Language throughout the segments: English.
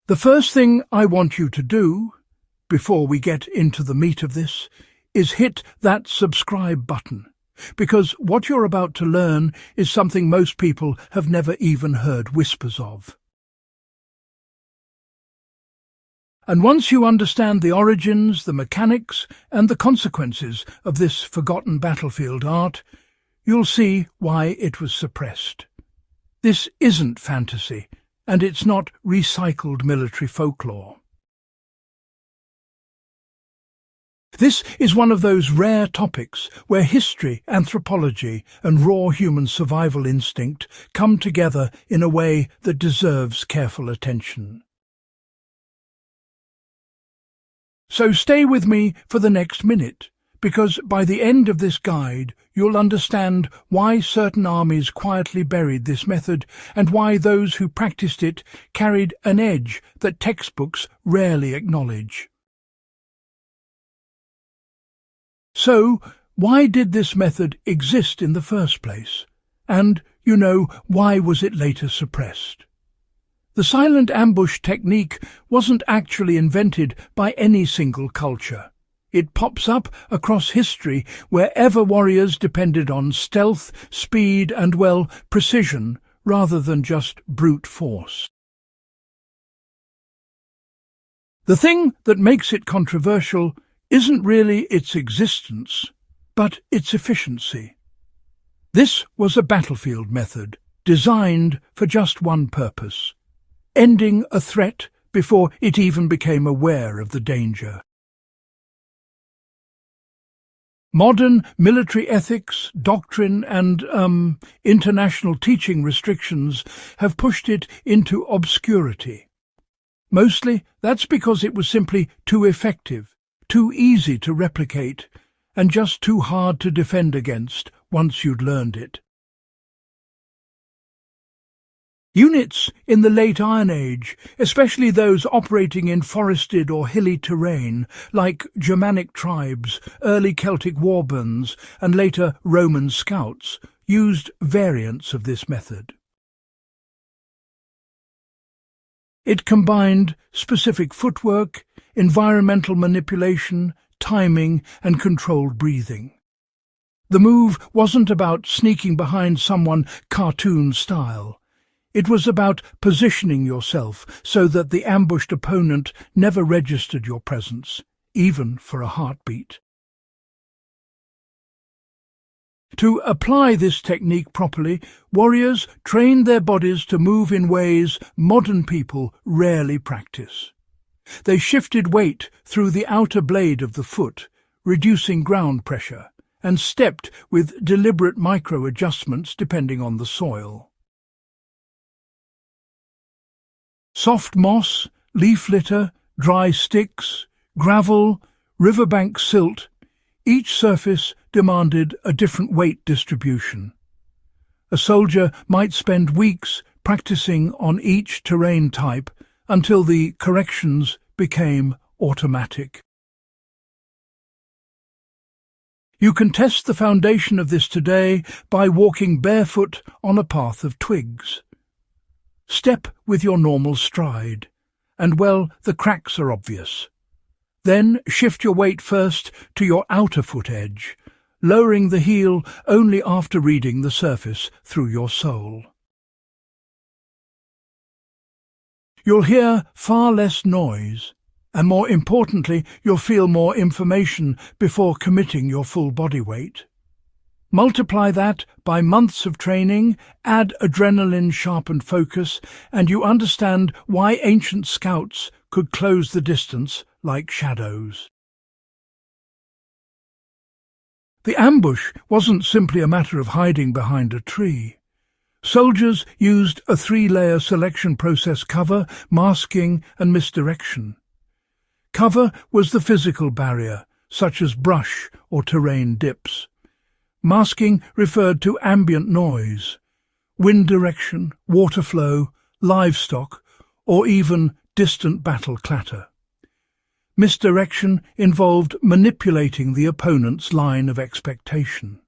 The first thing I want you to do, before we get into the meat of this, is hit that subscribe button, because what you're about to learn is something most people have never even heard whispers of. And once you understand the origins, the mechanics, and the consequences of this forgotten battlefield art, you'll see why it was suppressed. This isn't fantasy, and it's not recycled military folklore. This is one of those rare topics where history, anthropology, and raw human survival instinct come together in a way that deserves careful attention. So stay with me for the next minute, because by the end of this guide you'll understand why certain armies quietly buried this method and why those who practiced it carried an edge that textbooks rarely acknowledge. So, why did this method exist in the first place? And, why was it later suppressed? The silent ambush technique wasn't actually invented by any single culture. It pops up across history wherever warriors depended on stealth, speed and, precision rather than just brute force. The thing that makes it controversial isn't really its existence, but its efficiency. This was a battlefield method designed for just one purpose: ending a threat before it even became aware of the danger. Modern military ethics, doctrine and, international teaching restrictions have pushed it into obscurity. Mostly that's because it was simply too effective, too easy to replicate, and just too hard to defend against once you'd learned it. Units in the late Iron Age, especially those operating in forested or hilly terrain, like Germanic tribes, early Celtic warbands, and later Roman scouts, used variants of this method. It combined specific footwork, environmental manipulation, timing, and controlled breathing. The move wasn't about sneaking behind someone cartoon style. It was about positioning yourself so that the ambushed opponent never registered your presence, even for a heartbeat. To apply this technique properly, warriors trained their bodies to move in ways modern people rarely practice. They shifted weight through the outer blade of the foot, reducing ground pressure, and stepped with deliberate micro-adjustments depending on the soil. Soft moss, leaf litter, dry sticks, gravel, riverbank silt, each surface demanded a different weight distribution. A soldier might spend weeks practicing on each terrain type until the corrections became automatic. You can test the foundation of this today by walking barefoot on a path of twigs. Step with your normal stride, and the cracks are obvious. Then shift your weight first to your outer foot edge, lowering the heel only after reading the surface through your sole. You'll hear far less noise, and more importantly, you'll feel more information before committing your full body weight. Multiply that by months of training, add adrenaline-sharpened focus, and you understand why ancient scouts could close the distance like shadows. The ambush wasn't simply a matter of hiding behind a tree. Soldiers used a 3-layer selection process: cover, masking, and misdirection. Cover was the physical barrier, such as brush or terrain dips. Masking referred to ambient noise, wind direction, water flow, livestock, or even distant battle clatter. Misdirection involved manipulating the opponent's line of expectation.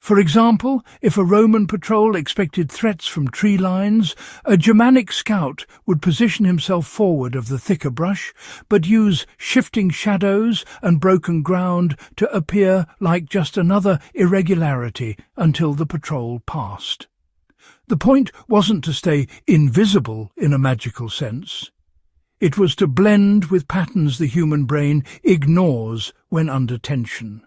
For example, if a Roman patrol expected threats from tree lines, a Germanic scout would position himself forward of the thicker brush, but use shifting shadows and broken ground to appear like just another irregularity until the patrol passed. The point wasn't to stay invisible in a magical sense. It was to blend with patterns the human brain ignores when under tension.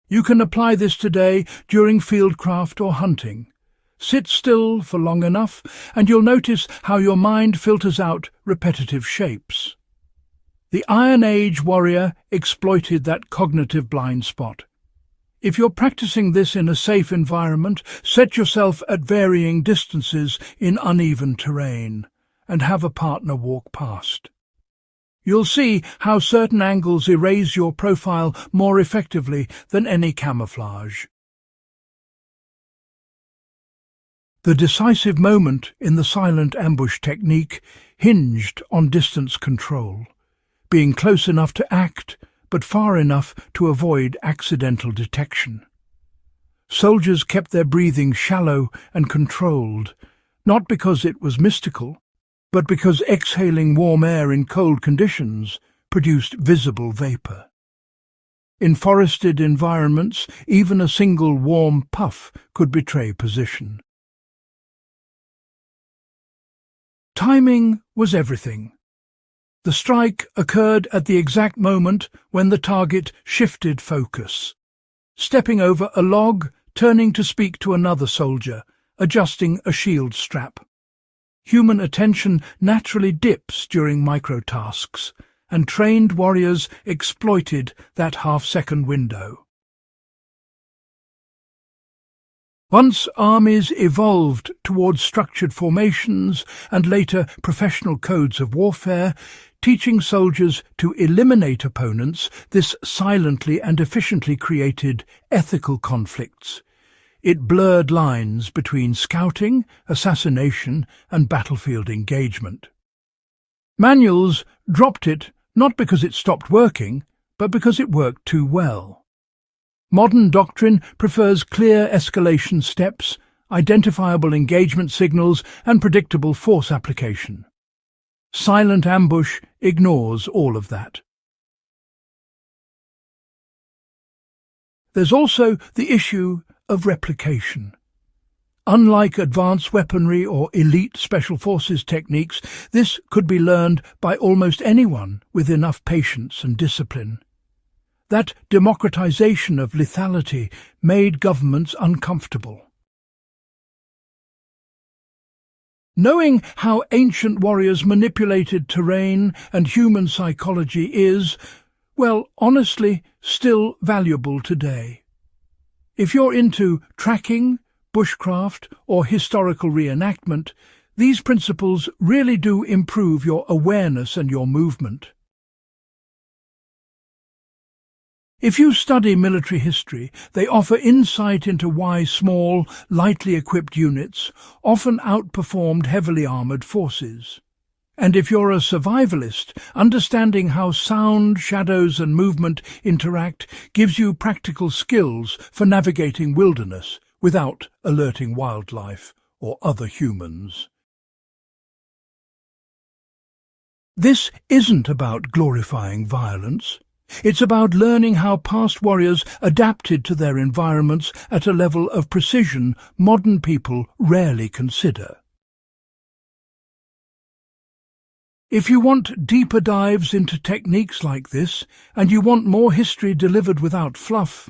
You can apply this today during fieldcraft or hunting. Sit still for long enough, and you'll notice how your mind filters out repetitive shapes. The Iron Age warrior exploited that cognitive blind spot. If you're practicing this in a safe environment, set yourself at varying distances in uneven terrain, and have a partner walk past. You'll see how certain angles erase your profile more effectively than any camouflage. The decisive moment in the silent ambush technique hinged on distance control, being close enough to act, but far enough to avoid accidental detection. Soldiers kept their breathing shallow and controlled, not because it was mystical, but because exhaling warm air in cold conditions produced visible vapour. In forested environments, even a single warm puff could betray position. Timing was everything. The strike occurred at the exact moment when the target shifted focus, stepping over a log, turning to speak to another soldier, adjusting a shield strap. Human attention naturally dips during microtasks, and trained warriors exploited that half-second window. Once armies evolved towards structured formations and later professional codes of warfare, teaching soldiers to eliminate opponents, this silently and efficiently created ethical conflicts. It blurred lines between scouting, assassination, and battlefield engagement. Manuals dropped it not because it stopped working, but because it worked too well. Modern doctrine prefers clear escalation steps, identifiable engagement signals, and predictable force application. Silent ambush ignores all of that. There's also the issue of replication. Unlike advanced weaponry or elite special forces techniques, this could be learned by almost anyone with enough patience and discipline. That democratization of lethality made governments uncomfortable. Knowing how ancient warriors manipulated terrain and human psychology is, well, honestly, still valuable today. If you're into tracking, bushcraft, or historical reenactment, these principles really do improve your awareness and your movement. If you study military history, they offer insight into why small, lightly equipped units often outperformed heavily armoured forces. And if you're a survivalist, understanding how sound, shadows and movement interact gives you practical skills for navigating wilderness without alerting wildlife or other humans. This isn't about glorifying violence. It's about learning how past warriors adapted to their environments at a level of precision modern people rarely consider. If you want deeper dives into techniques like this, and you want more history delivered without fluff,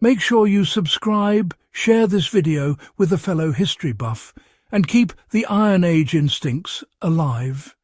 make sure you subscribe, share this video with a fellow history buff, and keep the Iron Age instincts alive.